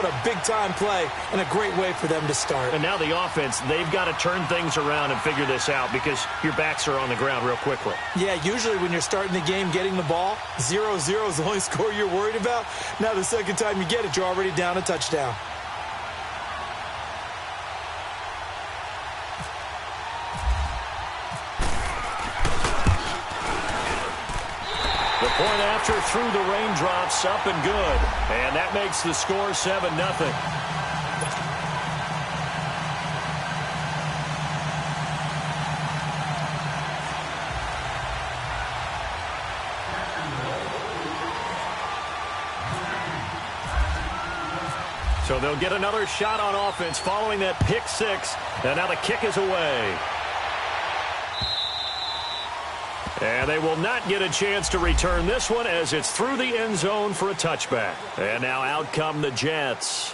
What a big-time play and a great way for them to start. And now the offense, they've got to turn things around and figure this out because your backs are on the ground real quickly. Yeah, usually when you're starting the game getting the ball, 0-0 is the only score you're worried about. Now the second time you get it, you're already down a touchdown. The point after through the raindrops, up and good. And that makes the score 7-0. So they'll get another shot on offense following that pick six. And now the kick is away. And they will not get a chance to return this one as it's through the end zone for a touchback. And now out come the Jets.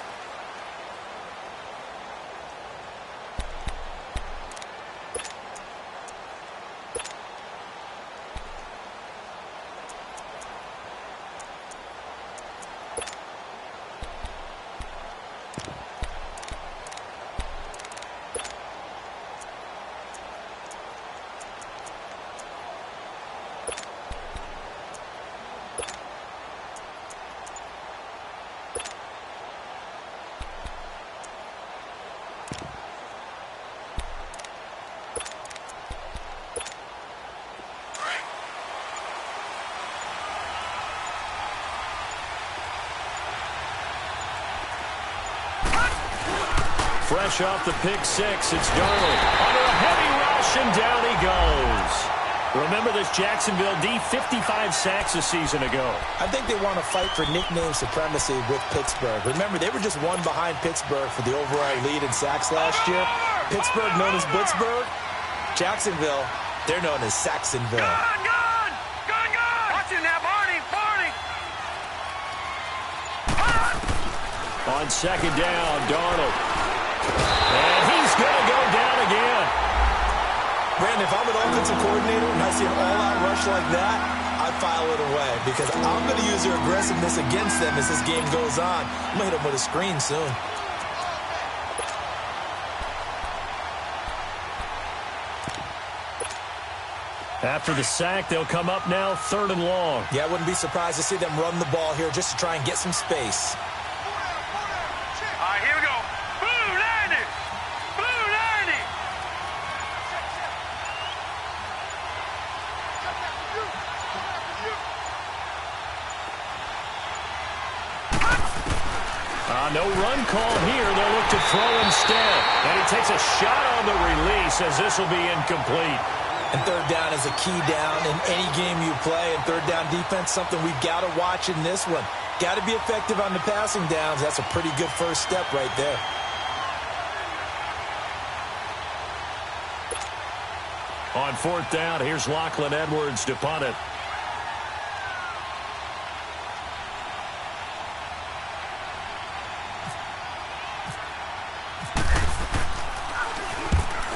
Fresh off the pick six, it's Darnold. Under a heavy rush, and down he goes. Remember this Jacksonville D, 55 sacks a season ago. I think they want to fight for nickname supremacy with Pittsburgh. Remember, they were just one behind Pittsburgh for the overall lead in sacks last year. Pittsburgh known as Blitzburg. Jacksonville, they're known as Saxonville. Gun! Watch him now, Barney! On second down, Darnold. And he's going to go down again. Brandon, if I'm an offensive coordinator and I see an all-out rush like that, I file it away because I'm going to use their aggressiveness against them as this game goes on. I'm going to hit them with a screen soon. After the sack, they'll come up now 3rd and long. Yeah, I wouldn't be surprised to see them run the ball here just to try and get some space. All right, here we go. Blue 90! Blue 90! No run call here. They'll look to throw instead. And he takes a shot on the release as this will be incomplete. And third down is a key down in any game you play. And third down defense, something we've got to watch in this one. Got to be effective on the passing downs. That's a pretty good first step right there. On 4th down, here's Lachlan Edwards to punt it.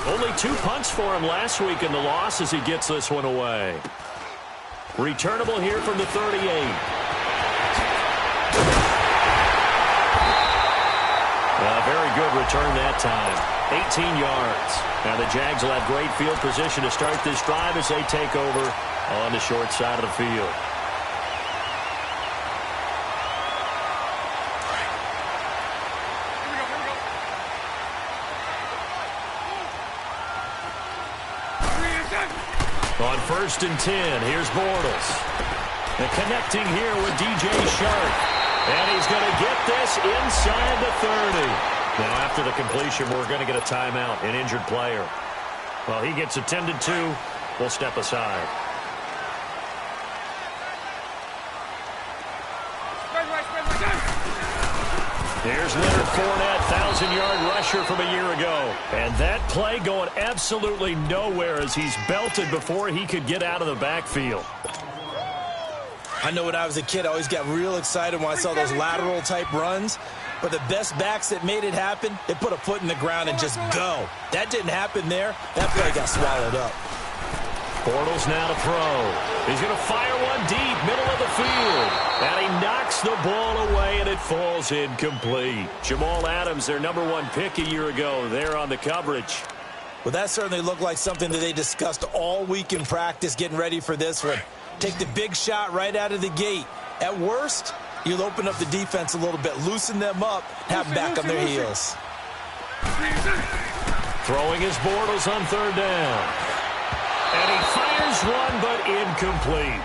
Only 2 punts for him last week in the loss as he gets this one away. Returnable here from the 38. A very good return that time. 18 yards. Now the Jags will have great field position to start this drive as they take over on the short side of the field. On 1st and 10, here's Bortles. And connecting here with DJ Shark. And he's going to get this inside the 30. Now after the completion, we're going to get a timeout, an injured player. Well, he gets attended to. We'll step aside. Here's Leonard Fournette, 1,000-yard rusher from a year ago. And that play going absolutely nowhere as he's belted before he could get out of the backfield. I know when I was a kid, I always got real excited when I saw those lateral-type runs. But the best backs that made it happen, they put a foot in the ground and just go. That didn't happen there. That play got swallowed up. Bortles now to throw. He's going to fire one one deep, middle of the field. And he knocks the ball away, and it falls incomplete. Jamal Adams, their #1 pick a year ago, there on the coverage. Well, that certainly looked like something that they discussed all week in practice, getting ready for this one. Take the big shot right out of the gate. At worst, you'll open up the defense a little bit, loosen them up, have them back on their heels. Throwing his Bortles on 3rd down. And he fires one, but incomplete.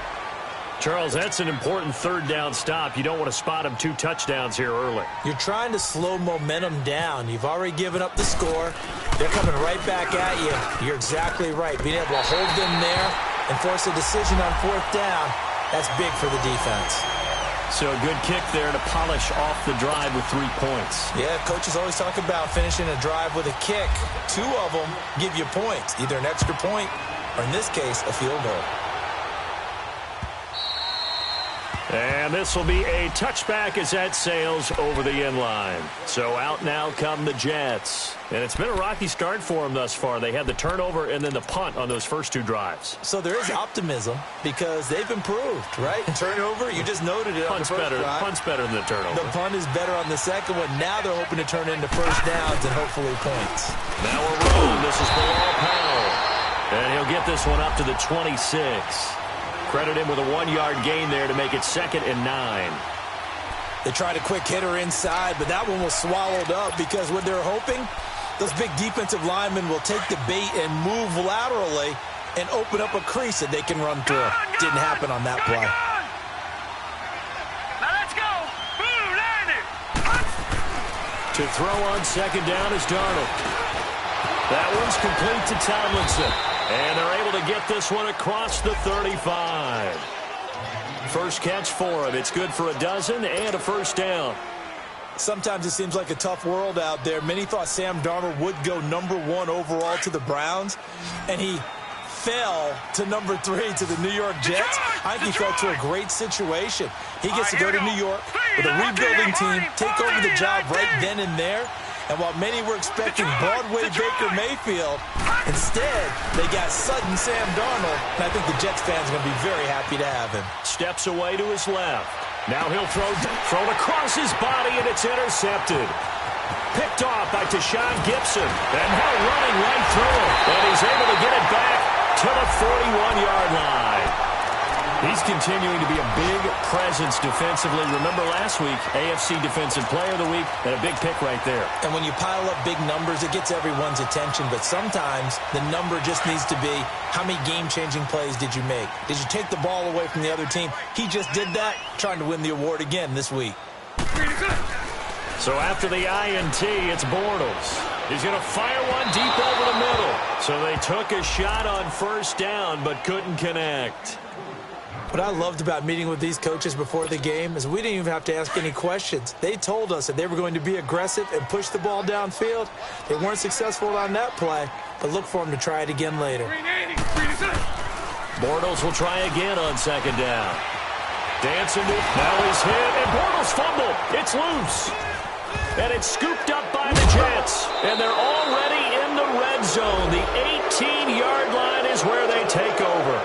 Charles, that's an important 3rd down stop. You don't want to spot him 2 touchdowns here early. You're trying to slow momentum down. You've already given up the score. They're coming right back at you. You're exactly right. Being able to hold them there and force a decision on 4th down, that's big for the defense. So a good kick there to polish off the drive with 3 points. Yeah, coaches always talk about finishing a drive with a kick. 2 of them give you points, either an extra point or, in this case, a field goal. And this will be a touchback as that sails over the end line. So out now come the Jets. And it's been a rocky start for them thus far. They had the turnover and then the punt on those first 2 drives. So there is optimism because they've improved, right? Turnover, you just noted it on the first drive. Punt's better than the turnover. The punt is better on the second one. Now they're hoping to turn into first downs and hopefully points. Now we're rolling. This is Bilal Powell. And he'll get this one up to the 26. Credit him with a 1-yard gain there to make it 2nd and 9. They tried a quick hitter inside, but that one was swallowed up because what they're hoping, those big defensive linemen will take the bait and move laterally and open up a crease that they can run through. Didn't happen on that play. Now let's go. Boo, Landy. To throw on 2nd down is Darnold. That one's complete to Tomlinson. And they're able to get this one across the 35. First catch for him. It's good for a dozen and a first down. Sometimes it seems like a tough world out there. Many thought Sam Darnold would go #1 overall to the Browns, and he fell to #3 to the New York Jets. I think he fell to a great situation. He gets to go to New York with a rebuilding team, take over the job right then and there. And while many were expecting Broadway Baker Mayfield, instead, they got sudden Sam Darnold, and I think the Jets fans are going to be very happy to have him. Steps away to his left. Now he'll throw it across his body, and it's intercepted. Picked off by Tashawn Gibson. And now running right through him. And he's able to get it back to the 41-yard line. He's continuing to be a big presence defensively. Remember last week, AFC Defensive Player of the Week, and a big pick right there. And when you pile up big numbers, it gets everyone's attention. But sometimes the number just needs to be, how many game-changing plays did you make? Did you take the ball away from the other team? He just did that, trying to win the award again this week. So after the INT, it's Bortles. He's going to fire one deep over the middle. So they took a shot on first down, but couldn't connect. What I loved about meeting with these coaches before the game is we didn't even have to ask any questions. They told us that they were going to be aggressive and push the ball downfield. They weren't successful on that play, but look for them to try it again later. Bortles will try again on 2nd down. Dancing with, now he's hit, and Bortles fumbled. It's loose. And it's scooped up by the Jets. And they're already in the red zone. The 18-yard line is where they take over.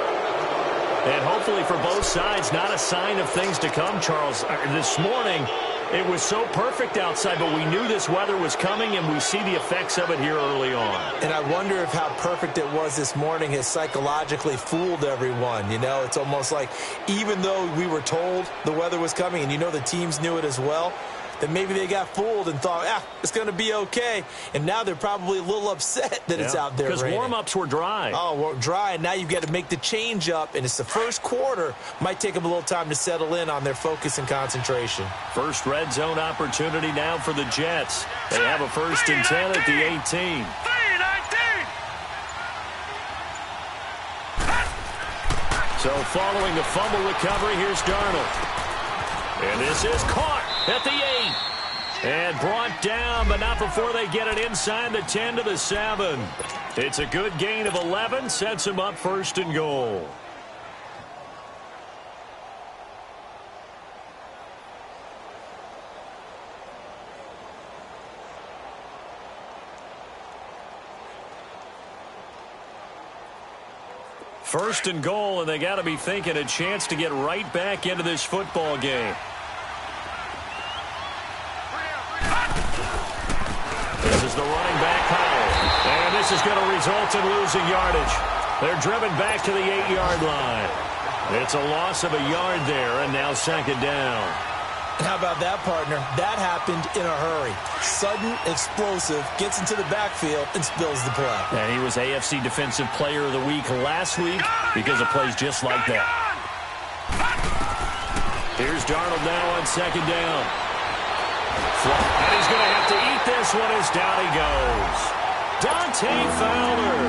And hopefully for both sides, not a sign of things to come, Charles. This morning, it was so perfect outside, but we knew this weather was coming, and we see the effects of it here early on. And I wonder if how perfect it was this morning has psychologically fooled everyone. You know, it's almost like even though we were told the weather was coming, and you know the teams knew it as well, that maybe they got fooled and thought, it's going to be okay. And now they're probably a little upset that it's out there because warm-ups were dry. Oh, well, dry, and now you've got to make the change up, and it's the first quarter. Might take them a little time to settle in on their focus and concentration. First red zone opportunity now for the Jets. They have a 1st and 10 at the 18. So following the fumble recovery, here's Darnold. And this is caught at the 8. And brought down, but not before they get it inside the 10 to the 7. It's a good gain of 11, sets them up 1st and goal. First and goal, and they got to be thinking a chance to get right back into this football game. This is the running back Howell. And this is going to result in losing yardage. They're driven back to the 8-yard line. It's a loss of a yard there, and now second down. And how about that, partner? That happened in a hurry. Sudden, explosive, gets into the backfield, and spills the play. And he was AFC Defensive Player of the Week last week because of plays just like that. Here's Darnold now on second down. And he's going to have to eat this one as down he goes. Dante Fowler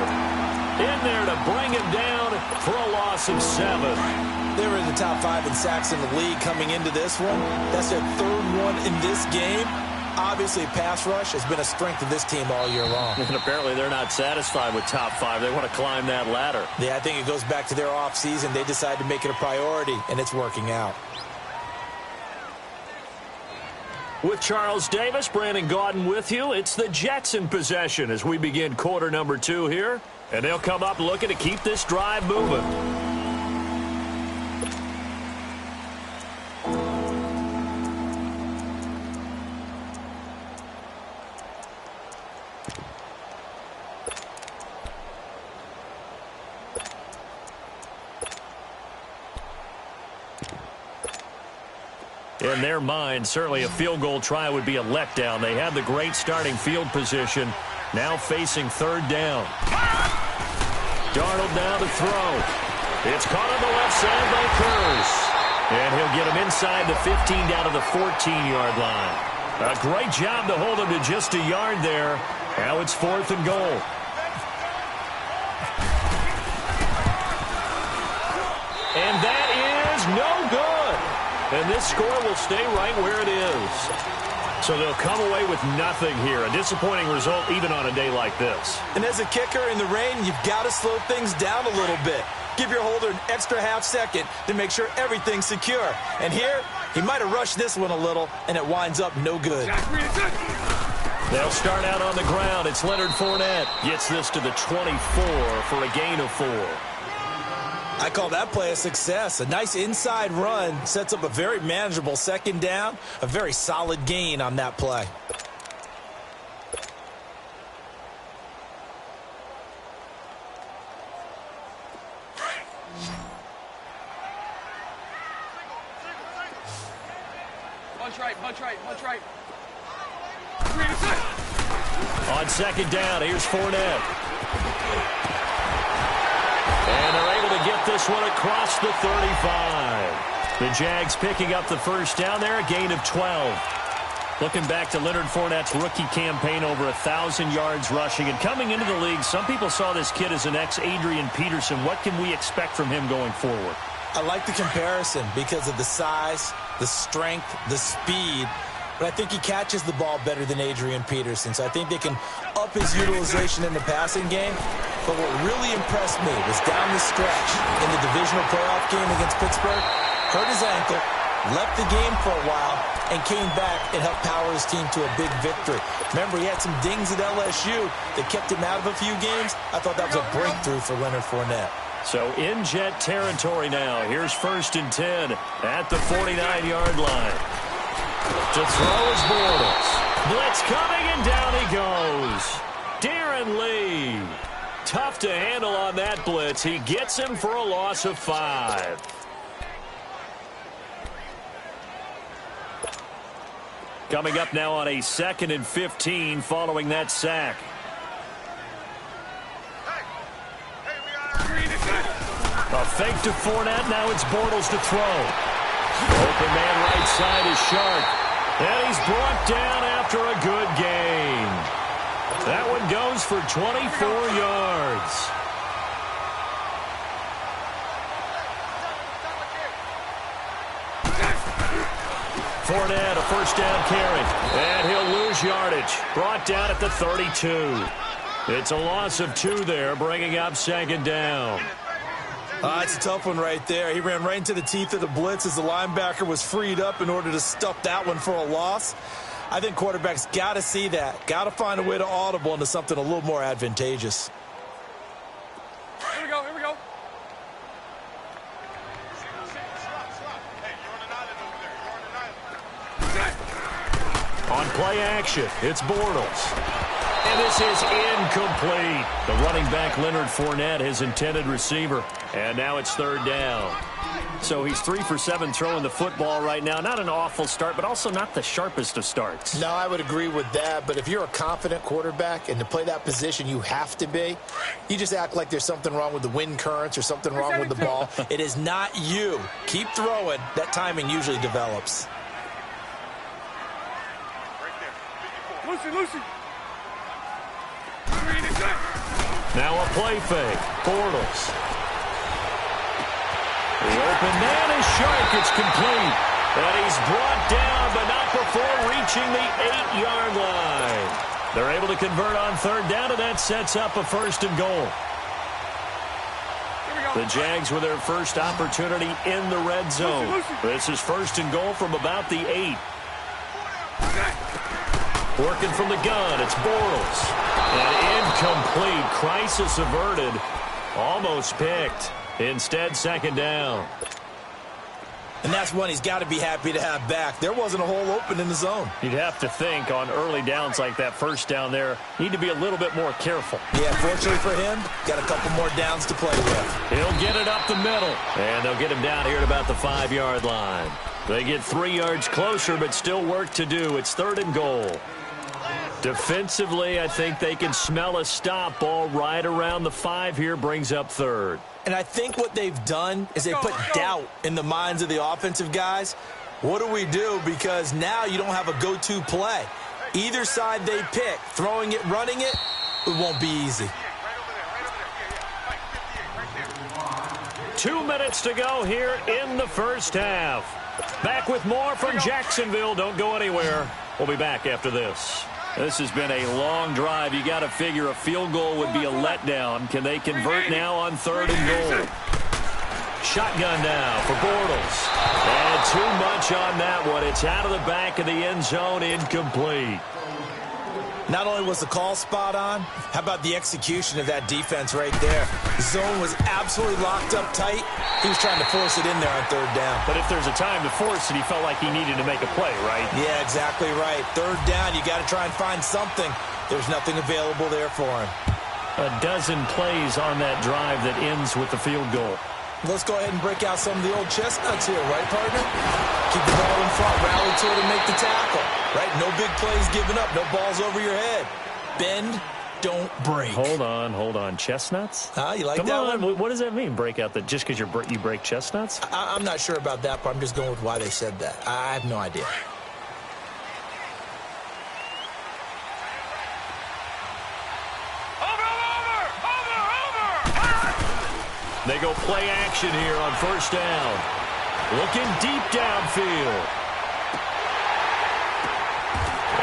in there to bring him down for a loss of 7. They were in the top 5 in sacks in the league coming into this one. That's their third one in this game. Obviously, pass rush has been a strength of this team all year long. And apparently they're not satisfied with top 5. They want to climb that ladder. Yeah, I think it goes back to their offseason. They decided to make it a priority, and it's working out. With Charles Davis, Brandon Gaudin with you. It's the Jets in possession as we begin quarter number 2 here. And they'll come up looking to keep this drive moving. In their mind, certainly a field goal try would be a letdown. They had the great starting field position, now facing third down. Darnold now to throw. It's caught on the left side by Kurz. And he'll get him inside the 15 down to the 14-yard line. A great job to hold him to just a yard there. Now it's 4th and goal. And that is no good. And this score will stay right where it is. So they'll come away with nothing here. A disappointing result even on a day like this. And as a kicker in the rain, you've got to slow things down a little bit. Give your holder an extra half second to make sure everything's secure. And here, he might have rushed this one a little, and it winds up no good. They'll start out on the ground. It's Leonard Fournette. Gets this to the 24 for a gain of 4. I call that play a success. A nice inside run sets up a very manageable second down. A very solid gain on that play. Bunch right. On second down, here's Fournette. And they're able to get this one across the 35. The Jags picking up the first down there, a gain of 12. Looking back to Leonard Fournette's rookie campaign, over 1,000 yards rushing. And coming into the league, some people saw this kid as an ex-Adrian Peterson. What can we expect from him going forward? I like the comparison because of the size, the strength, the speed. But I think he catches the ball better than Adrian Peterson. So I think they can up his utilization in the passing game. But what really impressed me was down the stretch in the divisional playoff game against Pittsburgh. Hurt his ankle, left the game for a while, and came back and helped power his team to a big victory. Remember, he had some dings at LSU that kept him out of a few games. I thought that was a breakthrough for Leonard Fournette. So in Jet territory now. Here's 1st and 10 at the 49-yard line. To throw is Bortles. Blitz coming, and down he goes. Darren Lee. Tough to handle on that blitz. He gets him for a loss of 5. Coming up now on a 2nd and 15 following that sack. A fake to Fournette. Now it's Bortles to throw. Open man right side is Shark. And he's brought down after a good gain. That one goes for 24 yards. Fournette, a first down carry. And he'll lose yardage. Brought down at the 32. It's a loss of 2 there, bringing up second down. It's a tough one right there. He ran right into the teeth of the blitz as the linebacker was freed up in order to stuff that one for a loss. I think quarterbacks got to see that. Got to find a way to audible into something a little more advantageous. Here we go. play action. It's Bortles. And this is incomplete. The running back, Leonard Fournette, his intended receiver. And now it's third down. So he's 3 for 7 throwing the football right now. Not an awful start, but also not the sharpest of starts. No, I would agree with that. But if you're a confident quarterback and to play that position you have to be, you just act like there's something wrong with the wind currents or something wrong with the ball. It is not you. Keep throwing. That timing usually develops. Right there. Lucy. Now a play fake. Bortles. The open man is sharp. It's complete. And he's brought down, but not before reaching the 8-yard line. They're able to convert on third down, and that sets up a first and goal. The Jags with their first opportunity in the red zone. This is first and goal from about the 8. Working from the gun, it's Bortles. And incomplete. Crisis averted. Almost picked. Instead, second down. And that's one he's got to be happy to have back. There wasn't a hole open in the zone. You'd have to think on early downs like that first down there, need to be a little bit more careful. Yeah, fortunately for him, got a couple more downs to play with. He'll get it up the middle. And they'll get him down here at about the 5-yard line. They get 3 yards closer, but still work to do. It's third and goal. Defensively, I think they can smell a stop ball right around the 5 here, brings up third. And I think what they've done is they put doubt in the minds of the offensive guys. What do we do? Because now you don't have a go-to play. Either side they pick, throwing it, running it, it won't be easy. 2 minutes to go here in the first half. Back with more from Jacksonville. Don't go anywhere. We'll be back after this. This has been a long drive. You got to figure a field goal would be a letdown. Can they convert now on third and goal? Shotgun now for Bortles. And too much on that one. It's out of the back of the end zone, incomplete. Not only was the call spot on, how about the execution of that defense right there? The zone was absolutely locked up tight. He was trying to force it in there on third down. But if there's a time to force it, he felt like he needed to make a play, right? Yeah, exactly right. Third down, you got to try and find something. There's nothing available there for him. A dozen plays on that drive that ends with the field goal. Let's go ahead and break out some of the old chestnuts here, right, partner? Keep the ball in front, rally to it, and make the tackle, right? No big plays given up, no balls over your head. Bend, don't break. Hold on. Chestnuts? You like Come that on. one? What does that mean, break out? That just because you break chestnuts? I'm not sure about that, but I'm just going with why they said that. I have no idea. They go play action here on first down. Looking deep downfield.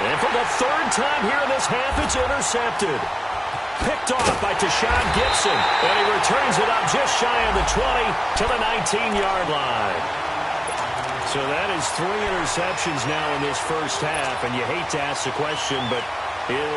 And for the third time here in this half, it's intercepted. Picked off by Tashawn Gibson. And he returns it up just shy of the 20 to the 19-yard line. So that is 3 interceptions now in this first half. And you hate to ask the question, but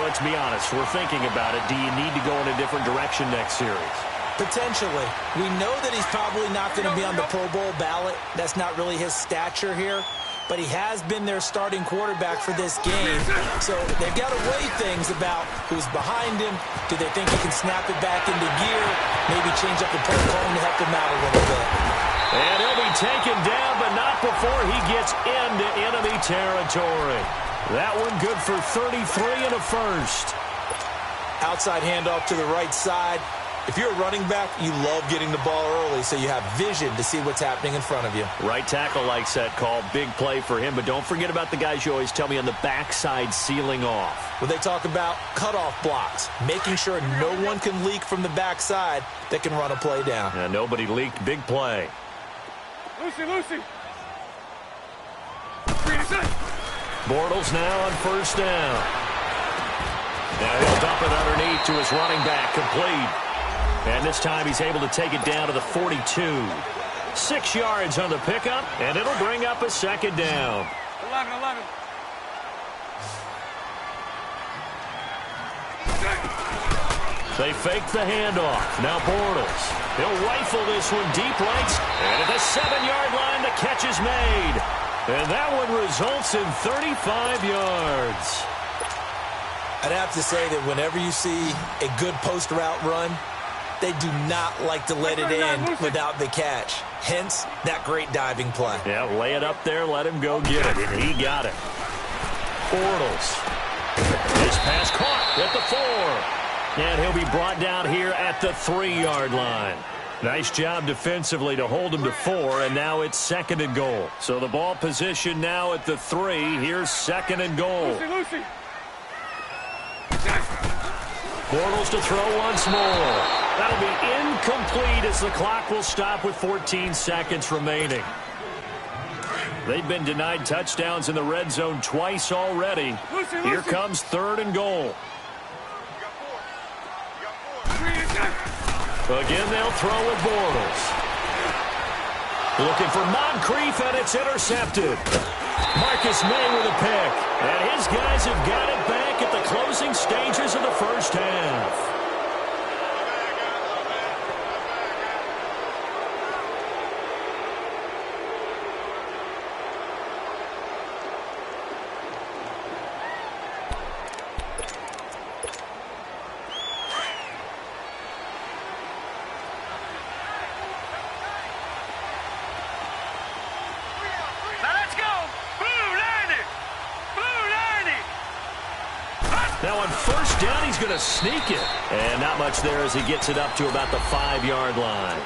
let's be honest. We're thinking about it. Do you need to go in a different direction next series? Potentially. We know that he's probably not going to be on the Pro Bowl ballot. That's not really his stature here. But he has been their starting quarterback for this game. So they've got to weigh things about who's behind him. Do they think he can snap it back into gear? Maybe change up the play calling to help him out a little bit. And he'll be taken down, but not before he gets into enemy territory. That one good for 33 and a first. Outside handoff to the right side. If you're a running back, you love getting the ball early so you have vision to see what's happening in front of you. Right tackle likes that call. Big play for him. But don't forget about the guys you always tell me on the backside sealing off. Well, they talk about cutoff blocks, making sure no one can leak from the backside that can run a play down. Yeah, nobody leaked. Big play. Lucy. Bortles now on first down. Now he'll dump it underneath to his running back. Complete. And this time he's able to take it down to the 42. 6 yards on the pickup, and it'll bring up a second down. 11. They fake the handoff. Now Bortles. He'll rifle this one deep right. And at the 7-yard line, the catch is made. And that one results in 35 yards. I'd have to say that whenever you see a good post route run, they do not like to let it in without the catch. Hence, that great diving play. Yeah, lay it up there, let him go get it, and he got it. Bortles. His pass caught at the 4. And he'll be brought down here at the 3-yard line. Nice job defensively to hold him to 4, and now it's 2nd and goal. So the ball position now at the 3. Here's 2nd and goal. Bortles to throw once more. That'll be incomplete as the clock will stop with 14 seconds remaining. They've been denied touchdowns in the red zone twice already. Here comes 3rd and goal. Again, they'll throw with Bortles. Looking for Moncrief, and it's intercepted. Marcus May with a pick. And his guys have got it back at the closing stages of the first half. Now on first down, he's going to sneak it. And not much there as he gets it up to about the 5-yard line.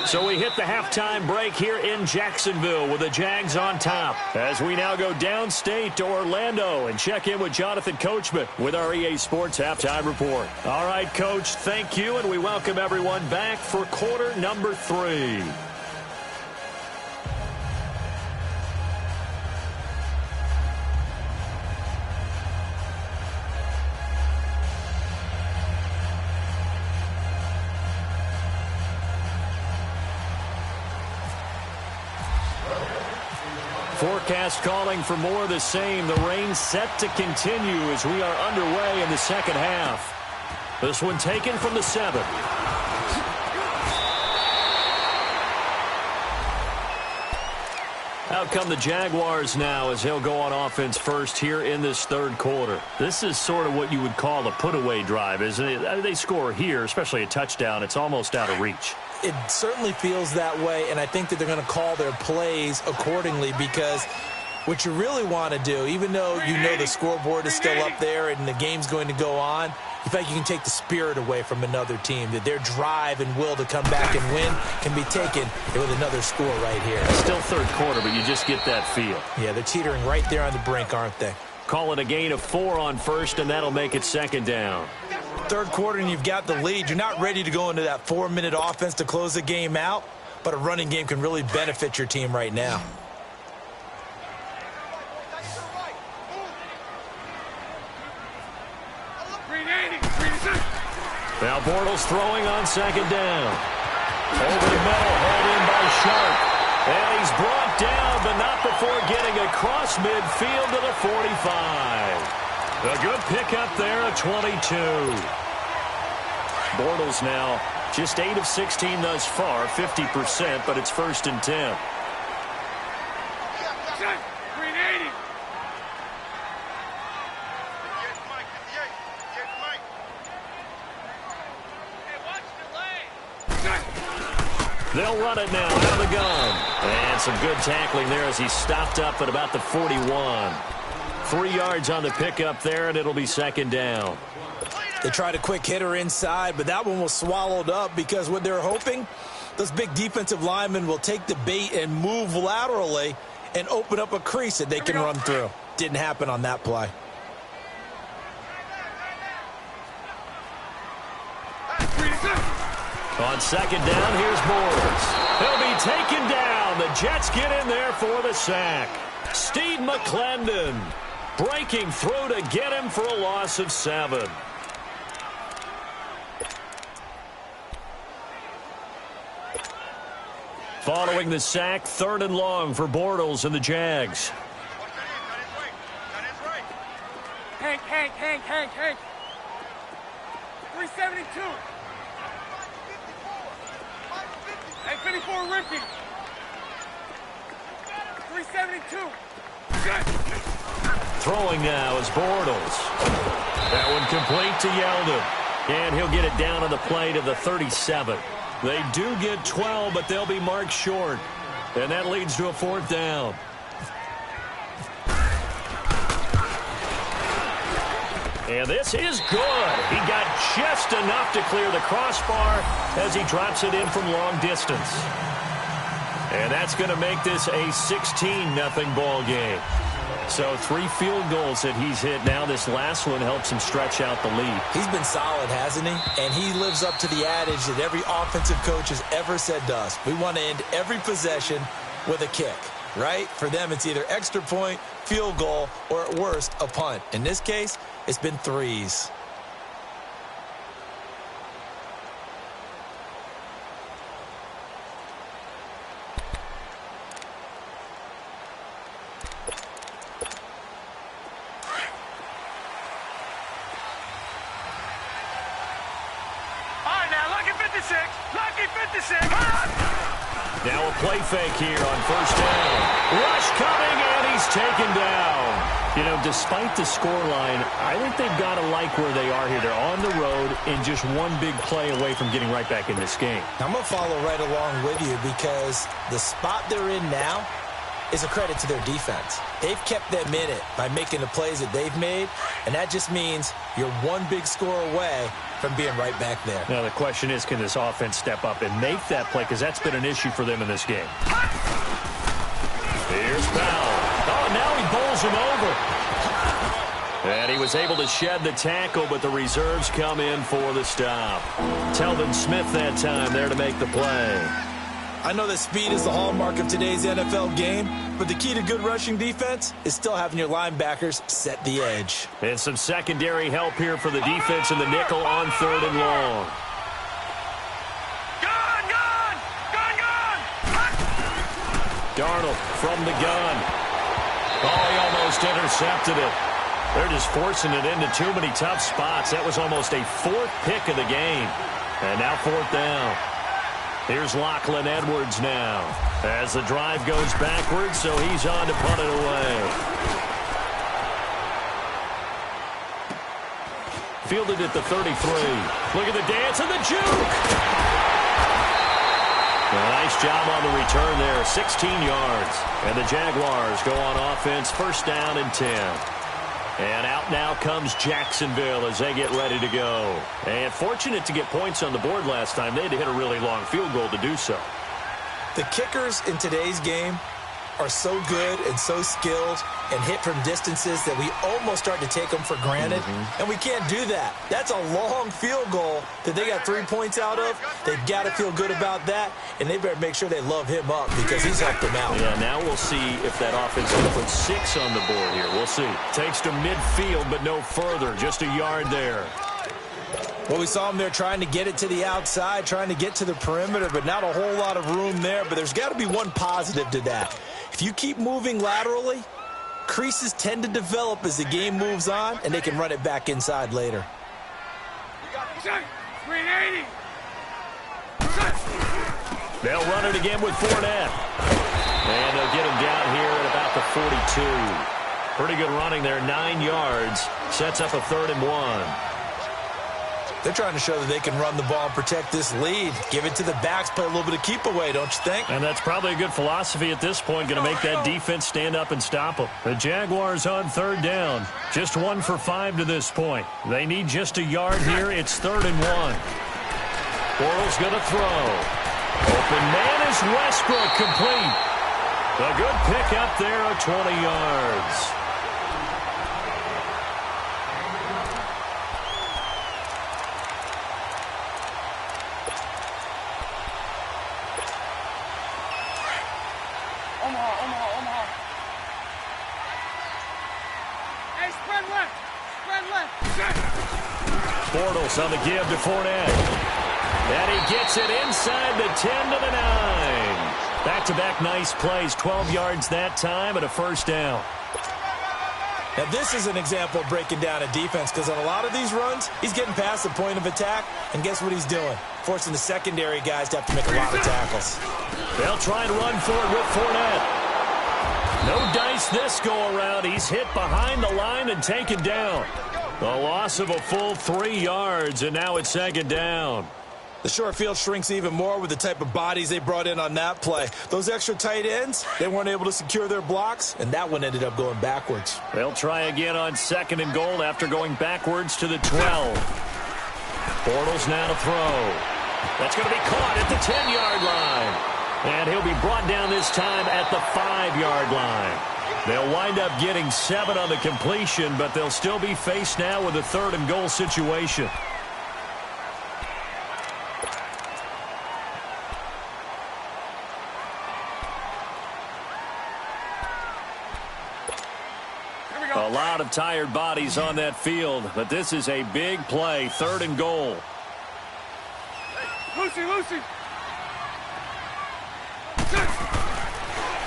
So we hit the halftime break here in Jacksonville with the Jags on top. As we now go downstate to Orlando and check in with Jonathan Coachman with our EA Sports Halftime Report. All right, Coach, thank you, and we welcome everyone back for quarter number 3. Forecast calling for more of the same. The rain set to continue as we are underway in the second half. This one taken from the 7. Out come the Jaguars now as he'll go on offense first here in this 3rd quarter. This is sort of what you would call a put-away drive, isn't it? They score here, especially a touchdown. It's almost out of reach. It certainly feels that way, and I think that they're going to call their plays accordingly because what you really want to do, even though you know the scoreboard is still up there and the game's going to go on, you feel like you can take the spirit away from another team, that their drive and will to come back and win can be taken with another score right here. Still 3rd quarter, but you just get that feel. Yeah, they're teetering right there on the brink, aren't they? Call it a gain of 4 on first, and that'll make it 2nd down. 3rd quarter and you've got the lead. You're not ready to go into that 4-minute offense to close the game out, but a running game can really benefit your team right now. Now Bortles throwing on 2nd down. Over the middle, hauled in by Sharp. And he's brought down, but not before getting across midfield to the 45. A good pickup there at 22. Bortles now just 8 of 16 thus far, 50%, but it's 1st and 10. They'll run it now out of the gun. And some good tackling there as he stopped up at about the 41. 3 yards on the pickup there, and it'll be 2nd down. They tried a quick hitter inside, but that one was swallowed up because what they're hoping, those big defensive linemen will take the bait and move laterally and open up a crease that they can run through. Didn't happen on that play. On 2nd down, here's Bortles. He'll be taken down. The Jets get in there for the sack. Steve McClendon breaking through to get him for a loss of 7. Following the sack, 3rd and long for Bortles and the Jags. Hank. 372. Hey, 54 Ricky. 372. Throwing now is Bortles. That one complete to Yeldon. And he'll get it down on the play to the 37. They do get 12, but they'll be marked short. And that leads to a 4th down. And this is good. He got just enough to clear the crossbar as he drops it in from long distance. And that's going to make this a 16-0 ball game. So 3 field goals that he's hit now. This last one helps him stretch out the lead. He's been solid, hasn't he? And he lives up to the adage that every offensive coach has ever said to us. We want to end every possession with a kick, right? For them, it's either extra point, field goal, or at worst, a punt. In this case, it's been 3s. Now a play fake here on 1st down. Rush coming, and he's taken down. You know, despite the scoreline, I think they've got to like where they are here. They're on the road and just one big play away from getting right back in this game. I'm going to follow right along with you because the spot they're in now is a credit to their defense. They've kept them in it by making the plays that they've made, and that just means you're one big score away from being right back there. Now the question is, can this offense step up and make that play? Because that's been an issue for them in this game. Here's Powell. Oh, now he bowls him over. And he was able to shed the tackle, but the reserves come in for the stop. Telvin Smith that time there to make the play. I know that speed is the hallmark of today's NFL game, but the key to good rushing defense is still having your linebackers set the edge. And some secondary help here for the defense in the nickel on 3rd and long. Gun! Darnold from the gun. Oh, he almost intercepted it. They're just forcing it into too many tough spots. That was almost a 4th pick of the game. And now 4th down. Here's Lachlan Edwards now as the drive goes backwards, so he's on to punt it away. Fielded at the 33. Look at the dance and the juke. Nice job on the return there, 16 yards. And the Jaguars go on offense, 1st down and 10. And out now comes Jacksonville as they get ready to go. And fortunate to get points on the board last time. They had to hit a really long field goal to do so. The kickers in today's game are so good and so skilled and hit from distances that we almost start to take them for granted. And we can't do that. That's a long field goal that they got 3 points out of. They've got to feel good about that, and they better make sure they love him up because he's helped them out. Yeah, now we'll see if that offense can put 6 on the board here. We'll see. Takes to midfield, but no further. Just a yard there. Well, we saw him there trying to get it to the outside, trying to get to the perimeter, but not a whole lot of room there. But there's got to be one positive to that. If you keep moving laterally, creases tend to develop as the game moves on, and they can run it back inside later. 380. They'll run it again with Fournette. And they'll get him down here at about the 42. Pretty good running there, 9 yards. Sets up a 3rd and 1. They're trying to show that they can run the ball and protect this lead. Give it to the backs, play a little bit of keep away, don't you think? And that's probably a good philosophy at this point. Going to make that defense stand up and stop them. The Jaguars on 3rd down. Just 1 for 5 to this point. They need just a yard here. It's 3rd and 1. Bortles going to throw. Open man is Westbrook, complete. A good pick up there of 20 yards. Omaha. Hey, spread left. Bortles on the give to Fournette. And he gets it inside the 10 to the 9. Back-to-back nice plays, 12 yards that time and a 1st down. Now, this is an example of breaking down a defense because on a lot of these runs, he's getting past the point of attack, and guess what he's doing? Forcing the secondary guys to have to make a lot of tackles. They'll try and run for it with Fournette. No dice this go-around. He's hit behind the line and taken down. A loss of a full 3 yards, and now it's second down. The short field shrinks even more with the type of bodies they brought in on that play. Those extra tight ends, they weren't able to secure their blocks, and that one ended up going backwards. They'll try again on 2nd and goal after going backwards to the 12. Bortles now to throw. That's going to be caught at the 10-yard line. And he'll be brought down this time at the 5-yard line. They'll wind up getting 7 on the completion, but they'll still be faced now with a 3rd and goal situation. A lot of tired bodies on that field, but this is a big play, 3rd and goal. Lucy, Lucy.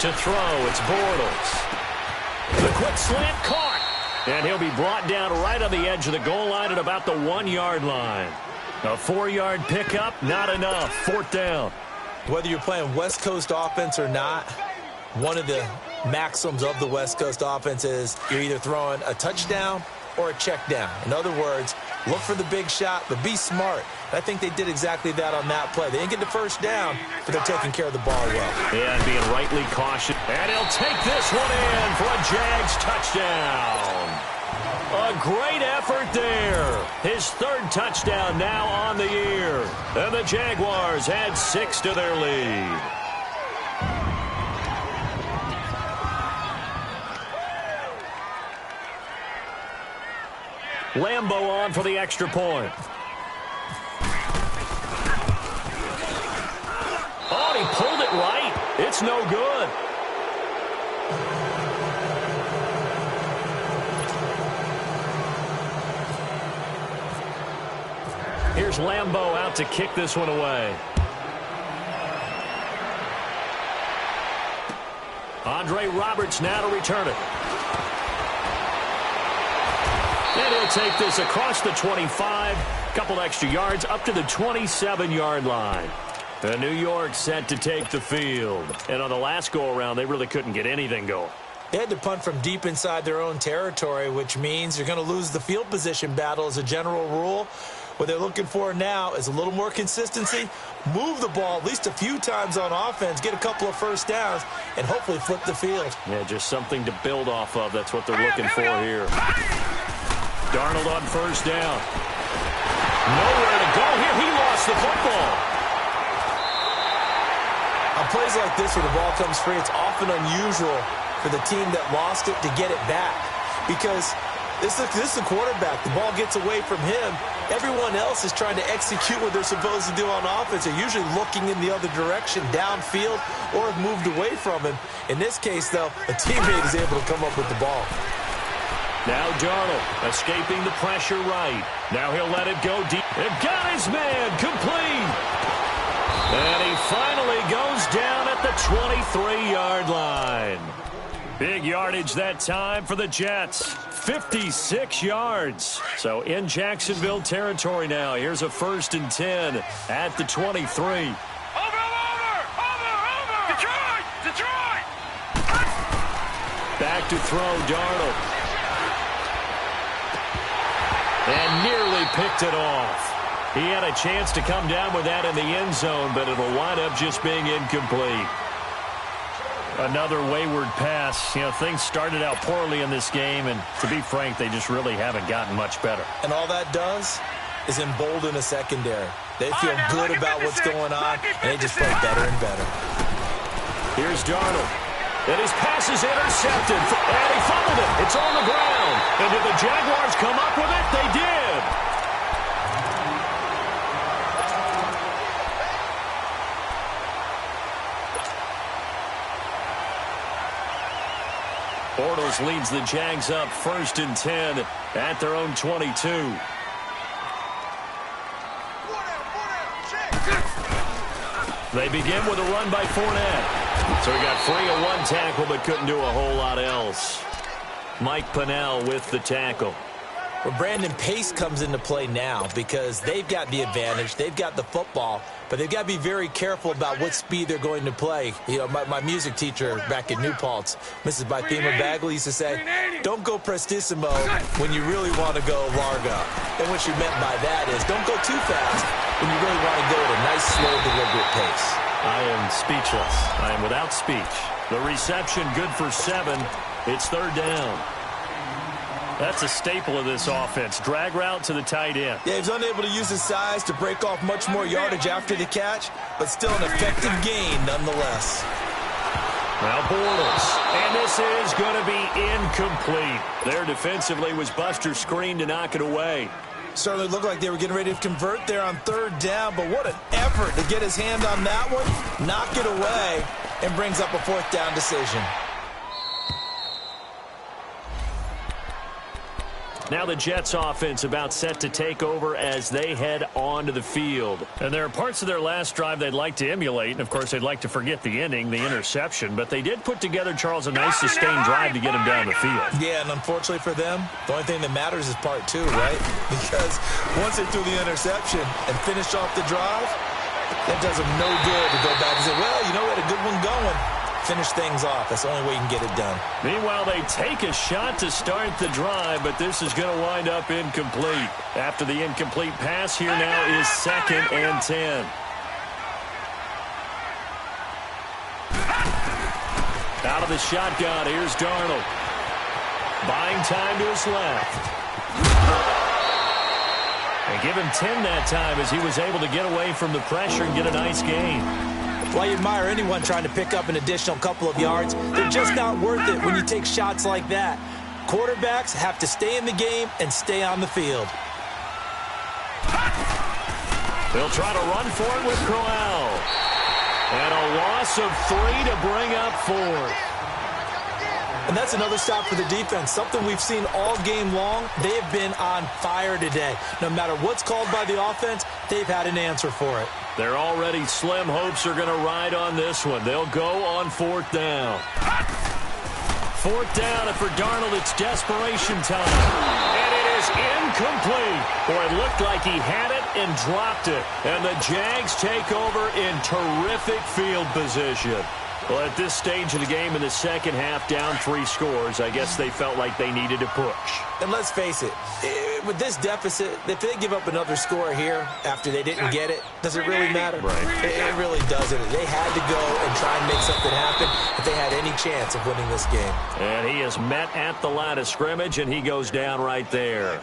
To throw, it's Bortles. The quick slant caught. And he'll be brought down right on the edge of the goal line at about the 1-yard line. A 4-yard pickup, not enough. 4th down. Whether you're playing West Coast offense or not, one of the maxims of the West Coast offense is you're either throwing a touchdown or a check down. In other words, look for the big shot, but be smart. I think they did exactly that on that play. They didn't get the first down, but they're taking care of the ball well. Yeah, and being rightly cautious. And he'll take this one in for a Jags touchdown. A great effort there. His 3rd touchdown now on the year. And the Jaguars add 6 to their lead. Lambo on for the extra point. Oh, he pulled it right. It's no good. Here's Lambo out to kick this one away. Andre Roberts now to return it. And he'll take this across the 25, couple extra yards up to the 27-yard line. And New York set to take the field. And on the last go-around, they really couldn't get anything going. They had to punt from deep inside their own territory, which means you're going to lose the field position battle as a general rule. What they're looking for now is a little more consistency, move the ball at least a few times on offense, get a couple of first downs, and hopefully flip the field. Yeah, just something to build off of. That's what they're looking for here. Darnold on 1st down. Nowhere to go here. He lost the football. On plays like this where the ball comes free, it's often unusual for the team that lost it to get it back because this is the quarterback. The ball gets away from him. Everyone else is trying to execute what they're supposed to do on offense. They're usually looking in the other direction, downfield, or have moved away from him. In this case, though, a teammate is able to come up with the ball. Now Darnold escaping the pressure right. Now he'll let it go deep. And got his man complete. And he finally goes down at the 23-yard line. Big yardage that time for the Jets. 56 yards. So in Jacksonville territory now. Here's a 1st and 10 at the 23. Over! Detroit! Back to throw, Darnold. And nearly picked it off. He had a chance to come down with that in the end zone, but it'll wind up just being incomplete. Another wayward pass. You know, things started out poorly in this game, and to be frank, they just really haven't gotten much better. And all that does is embolden a secondary. They feel good about what's going on, and they just play better and better. Here's Darnold. And his pass is intercepted. And he fumbled it. It's on the ground. And did the Jaguars come up with it? They did. Bortles leads the Jags up 1st and 10 at their own 22. They begin with a run by Fournette. So he got free of one tackle but couldn't do a whole lot else. Mike Pennell with the tackle. Well, Brandon, pace comes into play now because they've got the advantage. They've got the football, but they've got to be very careful about what speed they're going to play. You know, my music teacher back in New Paltz, Mrs. Bythema Bagley, used to say, don't go prestissimo when you really want to go largo. And what she meant by that is don't go too fast when you really want to go at a nice, slow, deliberate pace. I am speechless. I am without speech. The reception good for 7. It's 3rd down. That's a staple of this offense. Drag route to the tight end. Yeah, he's unable to use his size to break off much more yardage after the catch, but still an effective gain nonetheless. Now Bortles, and this is going to be incomplete. There defensively was Buster's screen to knock it away. Certainly looked like they were getting ready to convert there on 3rd down, but what an effort to get his hand on that one, knock it away, and brings up a 4th down decision. Now the Jets offense about set to take over as they head onto the field. And there are parts of their last drive they'd like to emulate. And, of course, they'd like to forget the ending, the interception. But they did put together, Charles, a nice sustained drive to get them down the field. Yeah, and unfortunately for them, the only thing that matters is part 2, right? Because once they threw the interception and finished off the drive, that does them no good to go back and say, well, you know, we had a good one going. Finish things off. That's the only way you can get it done. Meanwhile, they take a shot to start the drive, but this is going to wind up incomplete. After the incomplete pass, here now is 2nd and 10. Out of the shotgun, here's Darnold. Buying time to his left. They give him 10 that time as he was able to get away from the pressure and get a nice gain. Well, you admire anyone trying to pick up an additional couple of yards. They're just not worth it when you take shots like that. Quarterbacks have to stay in the game and stay on the field. They'll try to run for it with Crowell. And a loss of 3 to bring up 4th. And that's another stop for the defense, something we've seen all game long. They have been on fire today. No matter what's called by the offense, they've had an answer for it. Their already slim hopes are going to ride on this one. They'll go on 4th down. 4th down, and for Darnold, it's desperation time. And it is incomplete. Boy, it looked like he had it and dropped it. And the Jags take over in terrific field position. Well, at this stage of the game in the second half, down 3 scores, I guess they felt like they needed to push. And let's face it, with this deficit, if they give up another score here after they didn't get it, does it really matter? Right. It really doesn't. They had to go and try and make something happen if they had any chance of winning this game. And he is met at the line of scrimmage, and he goes down right there.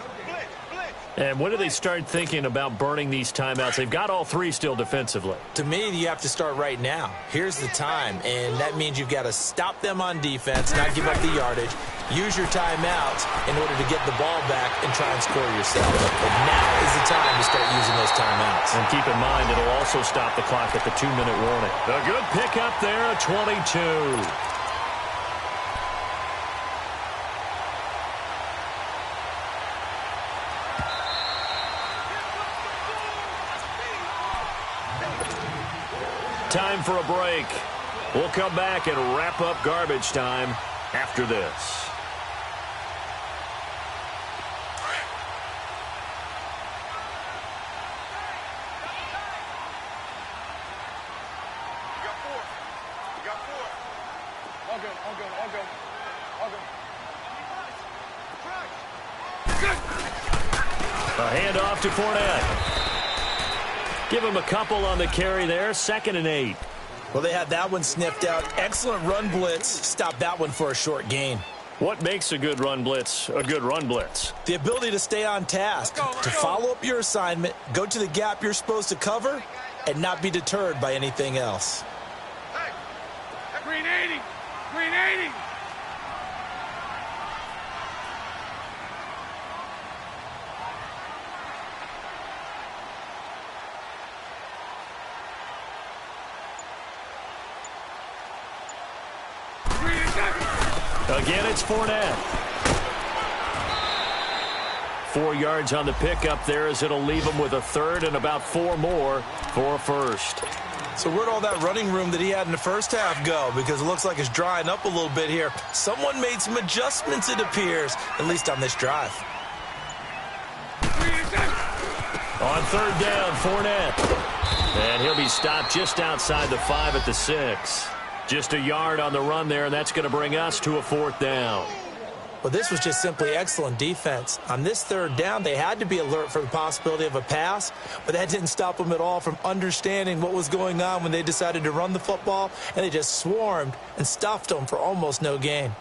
And when do they start thinking about burning these timeouts? They've got all 3 still defensively. To me, you have to start right now. Here's the time, and that means you've got to stop them on defense, not give up the yardage, use your timeouts in order to get the ball back and try and score yourself. But now is the time to start using those timeouts. And keep in mind, it'll also stop the clock at the 2-minute warning. A good pickup there, a 22. Time for a break. We'll come back and wrap up garbage time after this. A handoff to Fournette. Give him a couple on the carry there. 2nd and 8. Well, they had that one sniffed out. Excellent run blitz. Stop that one for a short gain. What makes a good run blitz a good run blitz? The ability to stay on task, to follow up your assignment, go to the gap you're supposed to cover, and not be deterred by anything else. Hey, green 80, green 80. Again, it's Fournette. 4 yards on the pickup there as it'll leave him with a 3rd and about 4 more for a 1st. So where'd all that running room that he had in the first half go? Because it looks like it's drying up a little bit here. Someone made some adjustments, it appears, at least on this drive. On third down, Fournette. And he'll be stopped just outside the 5 at the 6. Just a yard on the run there, and that's going to bring us to a 4th down. Well, this was just simply excellent defense. On this third down, they had to be alert for the possibility of a pass, but that didn't stop them at all from understanding what was going on when they decided to run the football, and they just swarmed and stuffed them for almost no gain.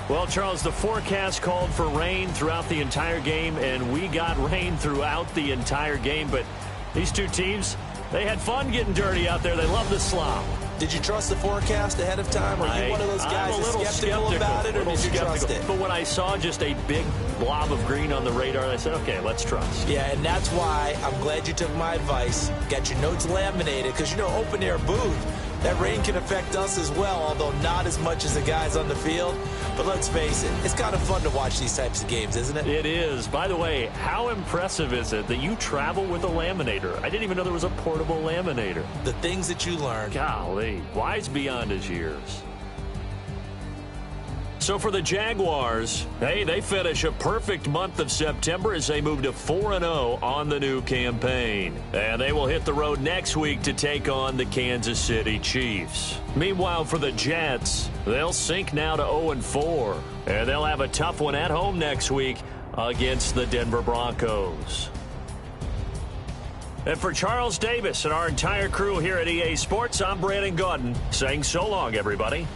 Well, Charles, the forecast called for rain throughout the entire game, and we got rain throughout the entire game. But these two teams, they had fun getting dirty out there. They love the slop. Did you trust the forecast ahead of time? Are you one of those guys that's skeptical about it, or did you trust it? But when I saw just a big blob of green on the radar, I said, okay, let's trust. Yeah, and that's why I'm glad you took my advice. Got your notes laminated, because, you know, open-air booth, that rain can affect us as well, although not as much as the guys on the field. But let's face it, it's kind of fun to watch these types of games, isn't it? It is. By the way, how impressive is it that you travel with a laminator? I didn't even know there was a portable laminator. The things that you learn. Golly, wise beyond his years. So for the Jaguars, hey, they finish a perfect month of September as they move to 4-0 on the new campaign. And they will hit the road next week to take on the Kansas City Chiefs. Meanwhile, for the Jets, they'll sink now to 0-4. And they'll have a tough one at home next week against the Denver Broncos. And for Charles Davis and our entire crew here at EA Sports, I'm Brandon Gaudin saying so long, everybody.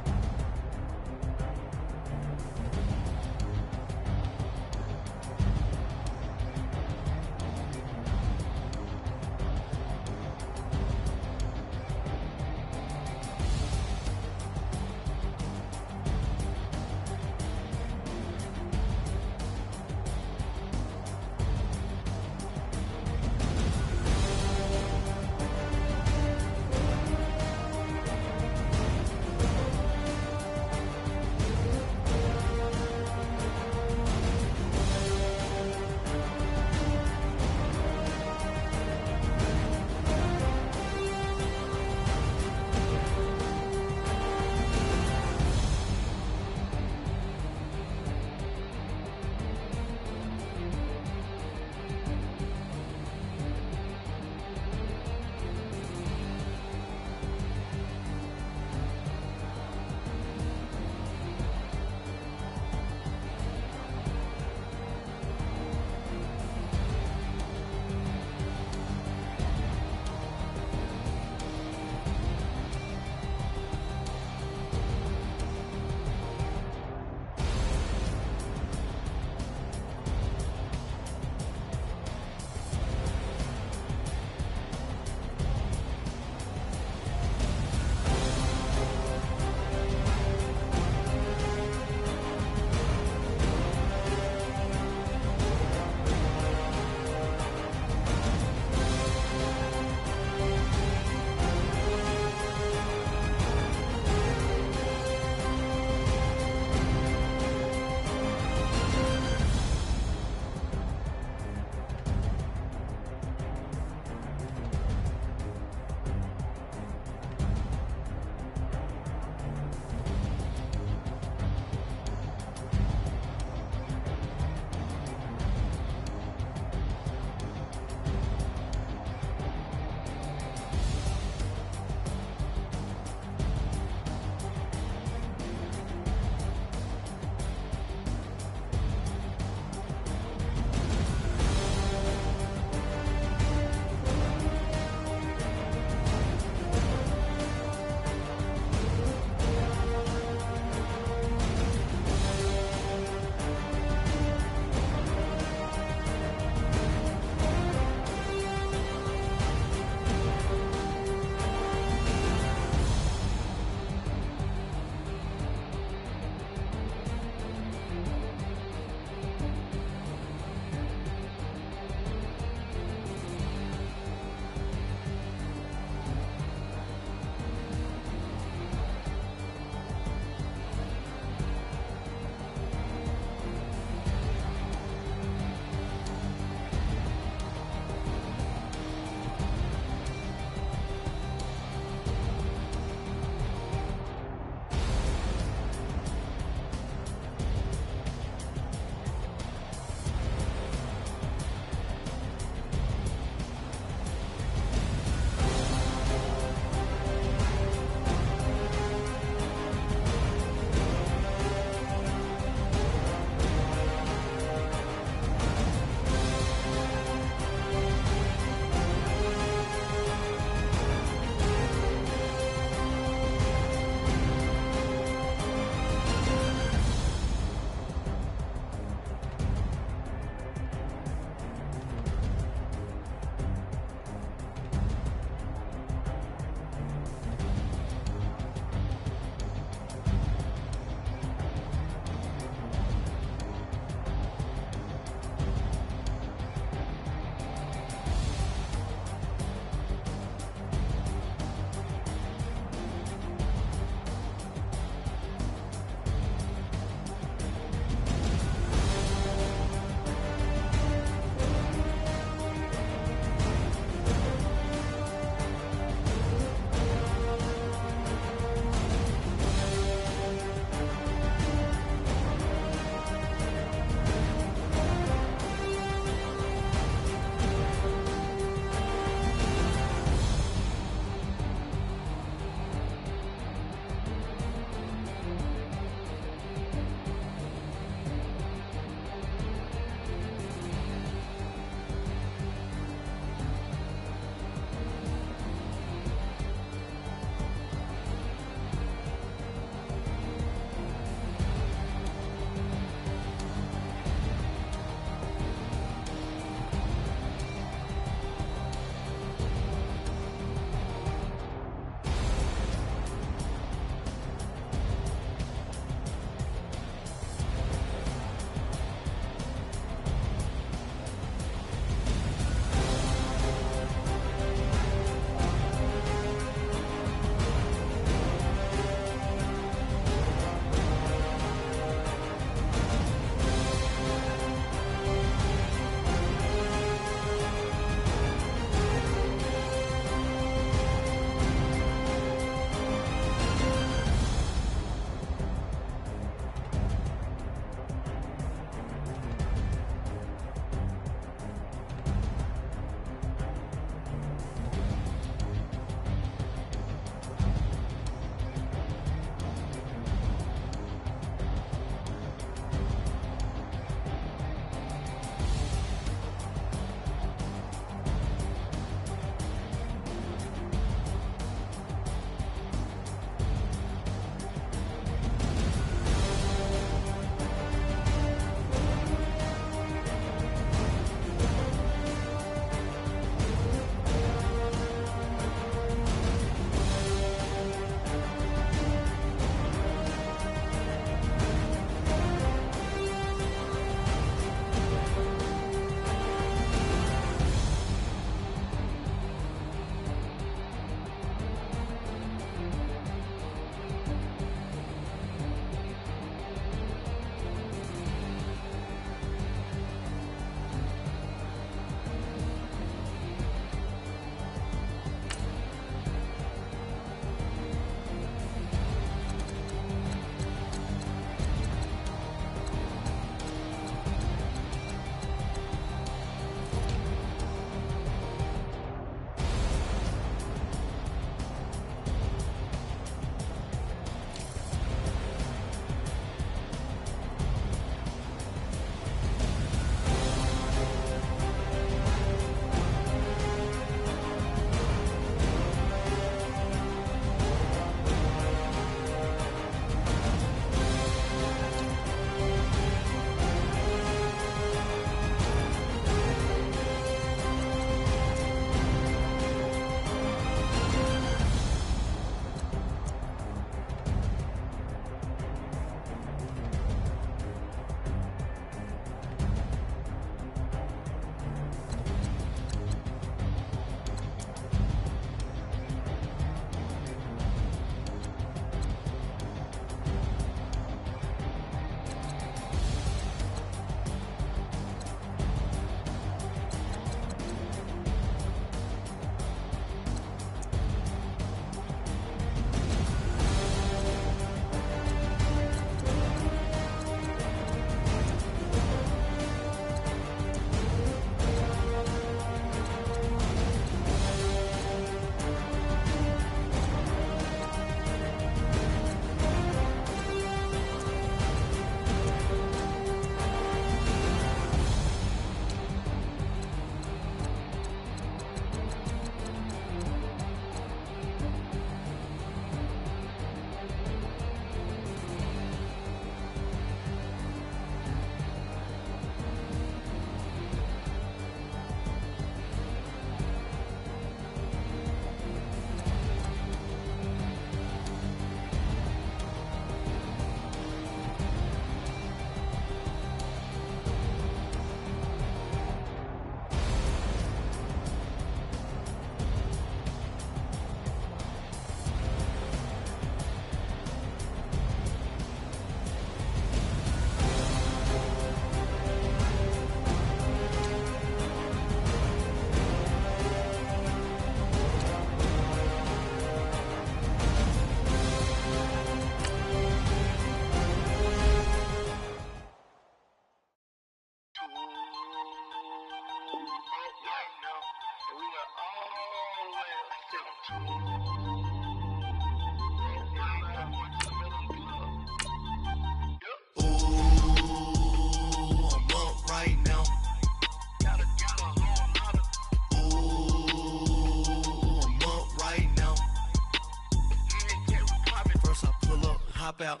hop out,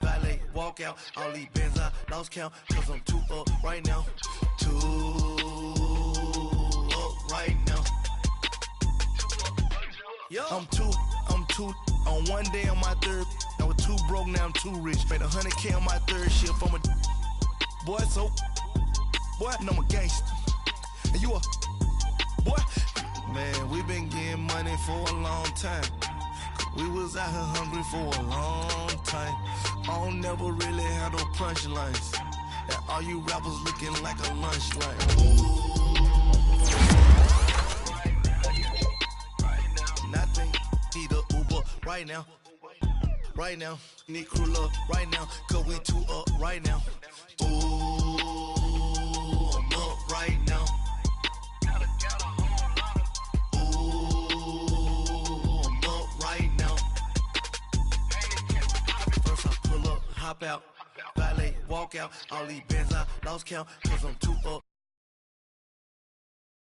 valet, walk out. All these bands I lost count, cause I'm too up right now. Too up right now. I'm too on one day on my third. I was too broke, now I'm too rich. Made 100K on my third shift. I'm a boy, so boy, and I'm a gangster. And you a boy. Man, we been getting money for a long time. We was out here hungry for a long time. I don't never really have no punchlines. And all you rappers looking like a lunch line. Nothing, need a Uber right now. Right now, need crew love right now. Cause we too up right now. Ooh, I'm up right now. Hop out, valet, walk out. All these bands I lost count, cause I'm too up.